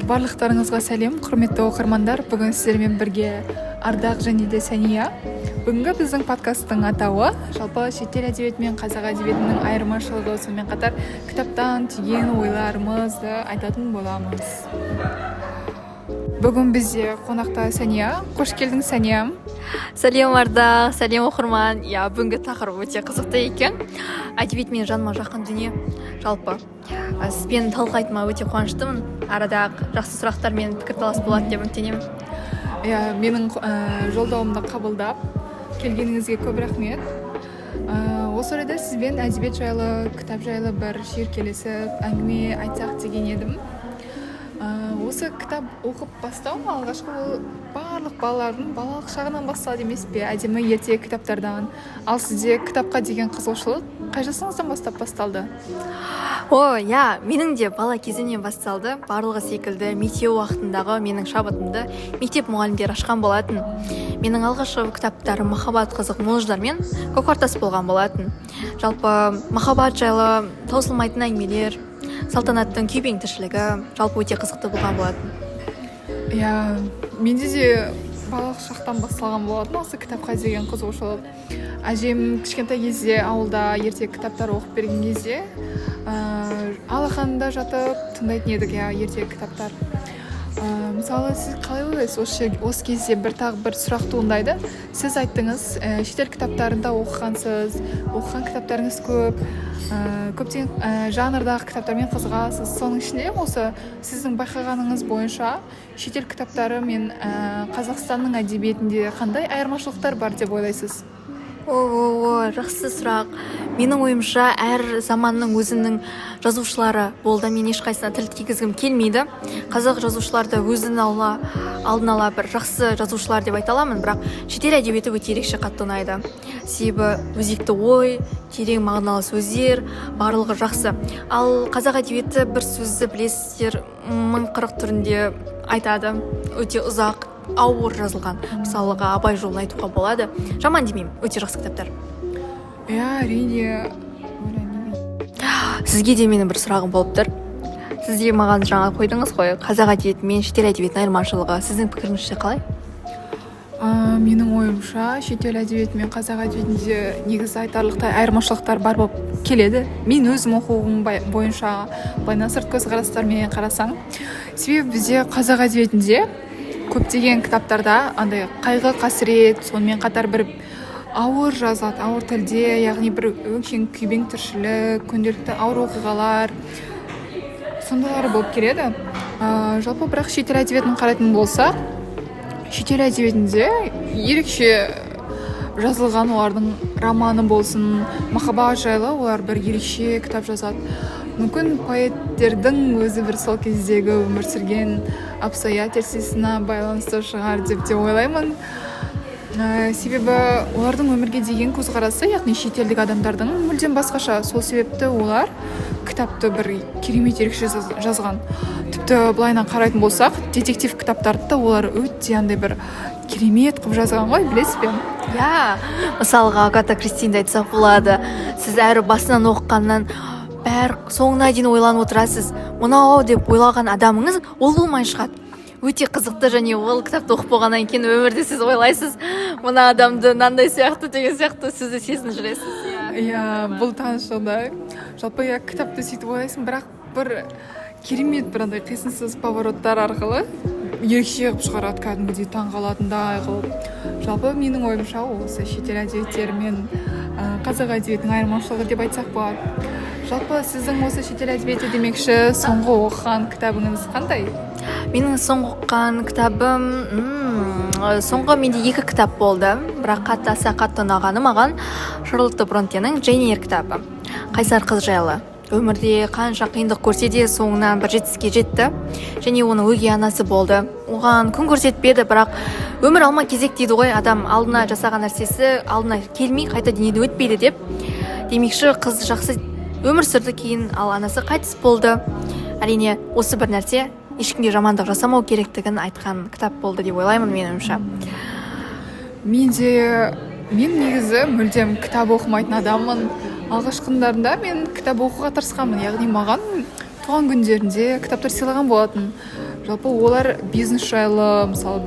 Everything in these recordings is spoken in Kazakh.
Барлықтарыңызға сәлем, құрметті оқырмандар. Бүгін сіздермен бірге Ардақ және де Сәния. Бүгінгі біздің подкасттың атауы жалпы шетел әдебиеті мен қазақ әдебиетінің айырмашылығы, сонымен қатар кітаптан түйген ойларымызды айтатын боламыз. Бүгін бізде қонақта Сәния. Қош келдің, Сәния. Сәлем Ардақ, сәлем оқырман. Бүгінгі тақырып өте қызықты екен. Әдебиет мен жаныма жақын дүние. Жалпы сізбен талқылайтыныма өте қуаныштымын. Арада жақсы сұрақтар мен пікірталас болады деп үміттенемін. Менің жолдауымды қабылдап келгеніңізге көп рахмет. Осы орайда сізбен әдебиет жайлы, кітап жайлы бір шүйіркелесіп әңгіме айтсақ деген едім. Осы кітап оқып бастау алғашқы барлық балалардың балалық шағынан басталады емес пе? Әдемі ерте кітаптардан. Ал сізде кітапқа деген қызығушылық қай жасыңыздан бастап басталды? Менің де бала кезімнен басталды. Барлығы секілді мектеп уақытындағы менің шабытымды мектеп мұғалімдері ашқан болатын. Менің алғашқы кітаптарым махаббат қызық мұждар мен көкартас болған болатын. Жалпы махаббат жайлы таусылмайтын әңгімелер, салтанаттың күйбең тіршілігі жалпы өте қызықты болған болатын. Менде де балалық шақтан басталған болатын осы кітапқа деген қызығушылық. Әжем кішкентай кезде ауылда ерте кітаптар оқып берген кезде алақанында жатып тыңдайтын едік ерте кітаптар. Мысалы, сіз қалай ойлайсыз, осы кезде тағы бір сұрақ туындайды. Сіз айттыңыз, шетел кітаптарында оқығансыз, оқыған кітаптарыңыз көптеген жанрдағы кітаптармен қызығасыз. Соның ішінде осы сіздің байқағаныңыз бойынша шетел кітаптары мен Қазақстанның әдебиетінде қандай айырмашылықтар бар деп ойлайсыз? Жақсы сұрақ. Менің ойымша әр заманның өзінің жазушылары болды. Мен ешқайсына тіл тигізгім келмейді. Қазақ жазушыларды алдын ала бір жақсы жазушылар деп айта аламын, бірақ шетел әдебиеті өте ерекше қатты ұнайды. Себебі өзекті ой, терең мағыналы сөздер, барлығы жақсы. Ал қазақ әдебиеті бір сөзді білесіздер 1040 түрінде айтады. Өте ұзақ, ауыр жазылған. Мысалыға Абай жолын айтуға болады. Жаман демеймін, өте жақсы кітаптар. Әрине. Сізге де менің бір сұрағым болып тұр. Сізде маған жаңа қойдыңыз ғой, қазақ әдебиеті мен шетел әдебиетінің айырмашылығы. Сіздің пікіріңізше қалай? Менің ойымша шетел әдебиеті мен қазақ әдебиетінде негізі айтарлықтай айырмашылықтар бар болып келеді. Мен өзім оқуым бойынша сырт көзқарастармен қарасаң, себебі бізде қазақ әдебиетінде көптеген кітаптарда андай қайғы қасірет, сонымен қатар бір ауыр жазады, ауыр тілде, яғни бір өңшең күйбең тіршілік, күнделікті ауыр оқиғалар, сондайлар болып келеді. Жалпы бірақ шетел әдебиетін қарайтын болсақ, шетел әдебиетінде ерекше жазылған олардың романы болсын, махаббат жайлы олар бір ерекше кітап жазады. Мүмкін поэттердің өзі бір сол кездегі өмір сүрген обстоятельствосына байланысты шығар деп те ойлаймын. Себебі олардың өмірге деген көзқарасы, яғни шетелдік адамдардың мүлдем басқаша. Сол себепті олар кітапты бір керемет ерекше жазған. Тіпті былайынан қарайтын болсақ, детектив кітаптарды да олар өте андай бір керемет қылып жазған ғой, білесіз бе? Мысалға Агата Кристиді айтсақ болады. Сіз әрі басынан оқығаннан соңына дейін ойланып отырасыз. Мынау деп ойлаған адамыңыз ол болмай шығады. Өте қызықты, және ол кітапты оқып болғаннан кейін өмірде сіз ойлайсыз, мына адамды мынандай сияқты деген сияқты сізді сезініп жүресіз. Бұл таныс жағдай. Жалпы кітапты сөйтіп ойлайсың, бірақ бір керемет бір андай қисынсыз повороттар арқылы ерекше қылып шығарады, кәдімгідей таңғалатындай қылып. Жалпы менің ойымша осы шетел әдебиеттері мен қазақ әдебиетінің айырмашылығы деп айтсақ болады. Жалпы сіздің осы шетел әдебиеті демекші соңғы оқыған кітабыңыз қандай? Менің соңғы оқыған кітабым, соңғы менде 2 кітап болды, бірақ аса қатты ұнағаны маған Шарлотта Бронтенің Джейн Эйр кітабы. Қайсар қыз жайлы. Өмірде қанша қиындық көрсе де соңынан бір жетістікке жетті, және оның өгей анасы болды. Оған күн көрсетпеді, бірақ өмір алма кезек дейді ғой, адам алдына жасаған нәрсесі алдына келмей қайта дүниеден өтпейді деп. Демекші қыз жақсы өмір сүрді, кейін ал анасы қайтыс болды. Әрине осы бір нәрсе ешкімге жамандық жасамау керектігін айтқан кітап болды деп ойлаймын меніңше. Мен негізі мүлдем кітап оқымайтын адаммын. Алғашқындарында мен кітап оқуға тырысқанмын, яғни маған туған күндерінде кітаптар сыйлаған болатын. жалпы олар бизнес жайлы, мысалы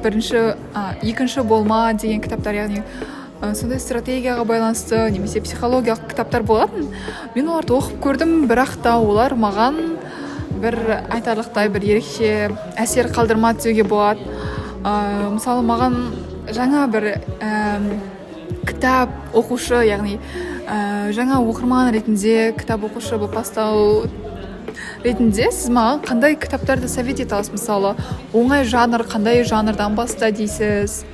екінші болма деген кітаптар, яғни сондай стратегияға байланысты немесе психологиялық кітаптар болатын. Мен оларды оқып көрдім, бірақ та олар маған бір айтарлықтай бір ерекше әсер қалдырмады деуге болады. Мысалы маған жаңа бір кітап оқушы, яғни жаңа оқырман ретінде, кітап оқушы болып бастау ретінде сіз маған қандай кітаптарды совет ете аласыз? Мысалы оңай жанр, қандай жанрдан баста дейсіз?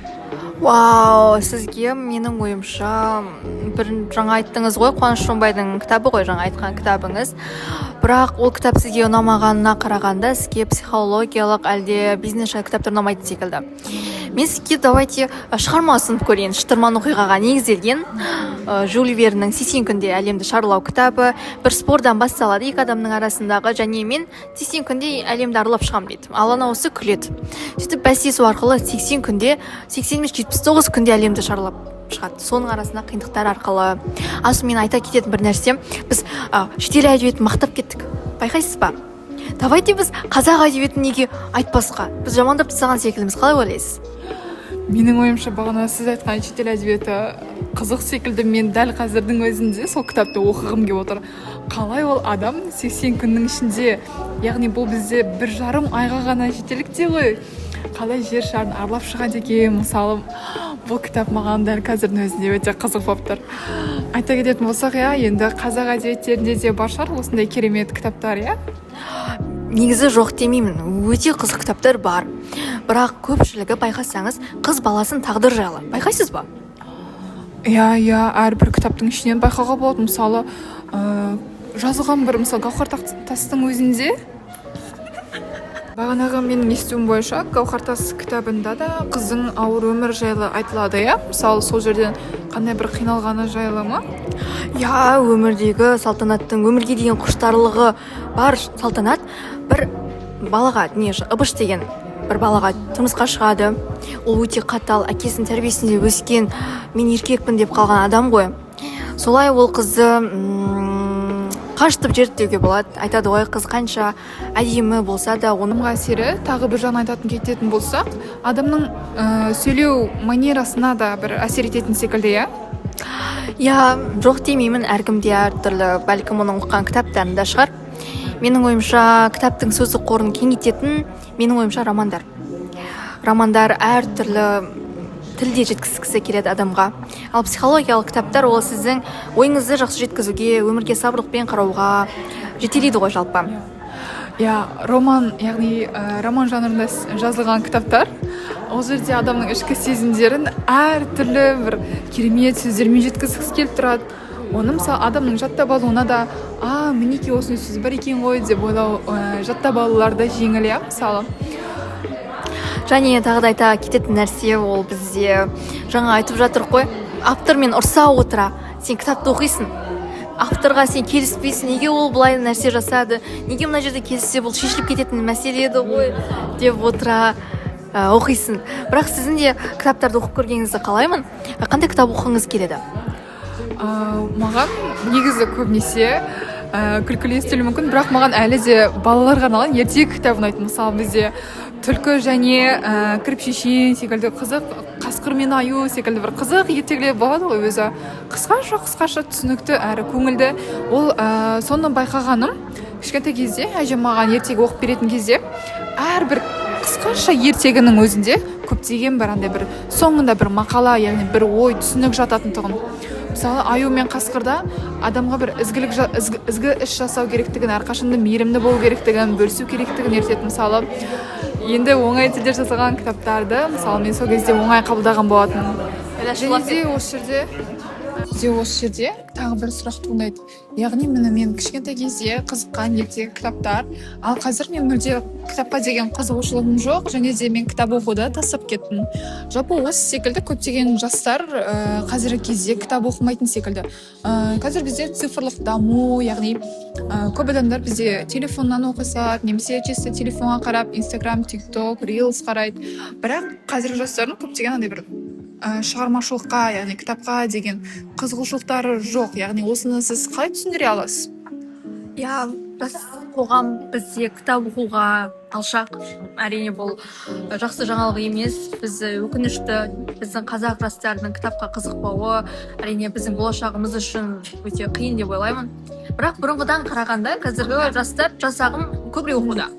Вау, сізге менің ойымша бір жаңа айттыңыз ғой, Қуаныш Шонбайдың кітабы ғой жаңа айтқан кітабыңыз. Бірақ ол кітап сізге ұнамағанына қарағанда сізге психологиялық әлде бизнес жайлы кітаптар ұнамайтын секілді. Мен сізге давайте шығармасын көрейін. Шытырман оқиғаға негізделген Жюль Верннің 80 күнде әлемді шарлау кітабы бір спордан басталады екі адамның арасындағы, және мен 80 күнде әлемді аралап шығамын дейді. Ал анауысы күледі. Сөйтіп бәстесу арқылы 80 күнде 79 күнде әлемді шарлап шығады. Соның арасында қиындықтар арқылы. Асыл, мен айта кететін бір нәрсе, біз шетел әдебиетін мақтап кеттік. Байқайсыз ба? Давайте біз қазақ әдебиетін неге айтпасқа? Біз жамандап тастаған секілдіміз, қалай ойлайсыз? Менің ойымша бағана сіз айтқан шетел әдебиеті қызық секілді. Мен дәл қазірдің өзінде сол кітапты оқығым келіп отыр. Қалай ол адам 80 күннің ішінде, яғни бұл бізде 1,5 айға ғана жетерлікте ғой, қалай жер шарын аралап шығады екен. Мысалы бұл кітап маған дәл қазірдің өзінде өте қызық болып тұр. Айта кететін болсақ, енді қазақ әдебиеттерінде де бар шығар осындай керемет кітаптар, Негізі жоқ демеймін, өте қызық кітаптар бар. Бірақ көпшілігі байқасаңыз қыз баласын тағдыр жайлы. Байқайсыз ба? Әрбір кітаптың ішінен байқауға болады. Мысалы жазылған бір, мысалы Гауһар Тастың өзінде, бағанағы менің естуім бойынша Гауһар Тас кітабында да қыздың ауыр өмір жайлы айтылады, мысалы сол жерден қандай бір қиналғаны жайлы ма? Өмірдегі салтанаттың өмірге деген құштарлығы бар. Салтанат бір балаға, Ыбыш деген бір балаға тұрмысқа шығады. Ол өте қатал, әкесінің тәрбиесінде өскен, мен еркекпін деп қалған адам ғой. Солай ол қызды қашытып жіберді деуге болады. Айтады ғой, қыз қанша әдемі болса да оның әсері, тағы бір жағын айтатын кететін болсақ, адамның сөйлеу манерасына да бір әсер ететін секілді, жоқ демеймін, әркімде әртүрлі, бәлкім оның оқыған кітаптарында шығар. Менің ойымша кітаптың сөздік қорын кеңейтетін, менің ойымша романдар әртүрлі тілде жеткізгісі келеді адамға. Ал психологиялық кітаптар ол сіздің ойыңызды жақсы жеткізуге, өмірге сабырлықпен қарауға жетелейді ғой жалпы. Роман, яғни роман жанрында жазылған кітаптар, ол жерде адамның ішкі сезімдерін әртүрлі бір керемет сөздермен жеткізгісі келіп тұрады. Оны мысалы адамның жаттап алуына да, мінеки осындай сөз бар екен ғой деп ойлау, жаттап алулар да жеңіл, мысалы. Және тағы да айта кететін нәрсе, ол бізде жаңа айтып жатыр ғой, автормен ұрса отыра сен кітапты оқисың, авторға сен келіспейсің, неге ол былай нәрсе жасады, неге мына жерде келіссе бұл шешіліп кететін мәселе еді ғой деп отыра оқисың. Бірақ сіздің де кітаптарды оқып көргеніңізді қалаймын. Қандай кітап оқығыңыз келеді? Маған негізі көбінесе күлкілі естілуі мүмкін, бірақ маған әлі де балаларға арналған ертегі кітабы ұнайды. Мысалы бізде түлкі және кіріп-шешен секілді қызық, қасқыр мен аю секілді бір қызық ертегілер болады ғой, өзі қысқаша түсінікті әрі көңілді. Ол соны байқағаным, кішкентай кезде әжем маған ертегі оқып беретін кезде, әрбір қысқаша ертегінің өзінде көптеген бір соңында бір мақала, яғни бір ой, түсінік жататындығын. Мысалы, аю мен қасқырда адамға бір ізгі іс жасау керектігін, әрқашанда мейірімді болу керектігін, бөлісу керектігін ертетін. Мысалы, енді оңай тілде жазылған кітаптарды, мысалы, мен сол кезде оңай қабылдаған болатын. Және де осы жерде тағы бір сұрақ туындайды. Яғни мен кішкентай кезде қызыққан ертегі кітаптар, ал қазір мен мүлде кітапқа деген қызығушылығым жоқ, және де мен кітап оқуды тастап кеттім. Жалпы осы секілді көптеген жастар қазіргі кезде кітап оқымайтын секілді. Қазір бізде цифрлық даму, яғни көп адамдар бізде телефоннан оқыса, немесе чисто телефонға қарап, Instagram, TikTok, Reels қарайды. Бірақ қазіргі жастардың көптеген андай бір шығармашылыққа, яғни кітапқа деген қызығушылықтары жоқ. Яғни осыны сіз қалай түсіндіре аласыз? қоғам бізде кітап оқуға алшақ. Әрине бұл жақсы жаңалық емес. Біз өкінішті біздің қазақ жастарының кітапқа қызықпауы әрине біздің болашағымыз үшін өте қиын деп ойлаймын. Бірақ бұрынғыдан қарағанда қазіргі жастар жасағым көбірек оқуда.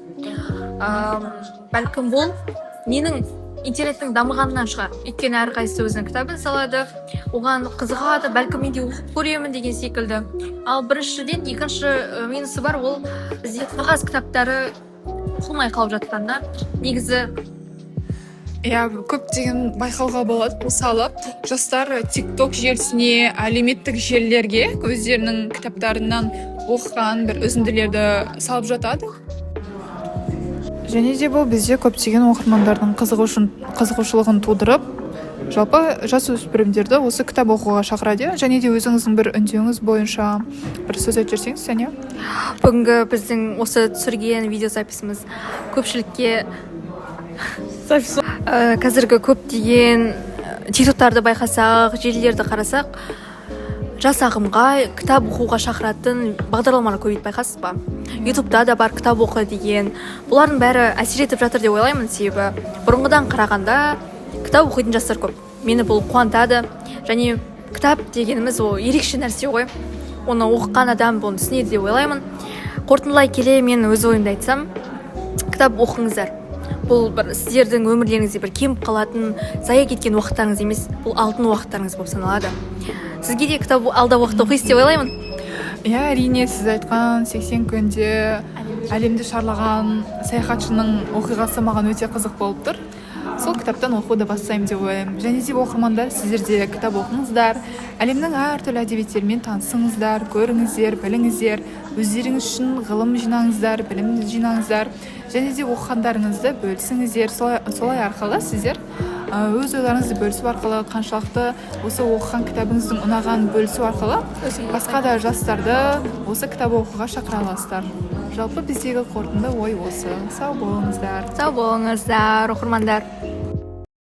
Бәлкім бұл менің интернеттің дамығанынан шығар. Өйткені әрқайсысы өзінің кітабын салады, оған қызығады, бәлкім мен де оқып көремін деген секілді. Ал біріншіден, екінші минусы бар, ол бізде қағаз кітаптары оқылмай қалып жатқанда. Негізі көптеген байқауға болады. Мысалы, жастар TikTok желісіне, әлеуметтік желілерге өздерінің кітаптарынан оқыған бір үзінділерді салып жатады. Және де бұл бізде көптеген оқырмандардың қызығушылығын тудырып, жалпы жасөспірімдерді осы кітап оқуға шақырады. Және де өзіңіздің бір үндеуіңіз бойынша бір сөз айтып жіберсеңіз, Сәния. Бүгінгі біздің осы түсірген видеозаписіміз көпшілікке қазіргі көптеген тиктоктарды байқасақ, желілерді қарасақ, жас ағымға кітап оқуға шақыратын бағдарламалар көбейіп байқасыз ба? Ютубта да бар кітап оқы деген. Бұлардың бәрі әсер етіп жатыр деп ойлаймын, себебі бұрынғыдан қарағанда кітап оқитын жастар көп. Мені бұл қуантады. Және кітап дегеніміз ол ерекше нәрсе ғой. Оны оқыған адам бұны түсінеді деп ойлаймын. Қорытындылай келе мен өз ойымды айтсам, кітап оқыңыздар. Бұл бір сіздердің өмірлеріңізде бір кеміп қалатын, зая кеткен уақыттарыңыз емес, бұл алтын уақыттарыңыз болып саналады. Сізге де кітап алда уақыт оқисыз деп ойлаймын. Әрине, сіз айтқан 80 күнде әлемді шарлаған саяхатшының оқиғасы маған өте қызық болып тұр. Сол кітаптан оқуды бастаймын деп ойлаймын. Және де оқырмандар, сіздер де кітап оқыңыздар, әлемнің әртүрлі әдебиеттерімен танысыңыздар, көріңіздер, біліңіздер, өздеріңіз үшін ғылым жинаңыздар, білім жинаңыздар, және де оқығандарыңызды бөлісіңіздер. Солай арқылы сіздер өз ойларыңызды бөлісу арқылы, қаншалықты осы оқыған кітабыңыздың ұнаған бөлісу арқылы басқа да жастарды осы кітап оқуға шақыра аласыздар. Жалпы біздегі қорытынды ой осы. Сау болыңыздар. Сау болыңыздар, оқырмандар.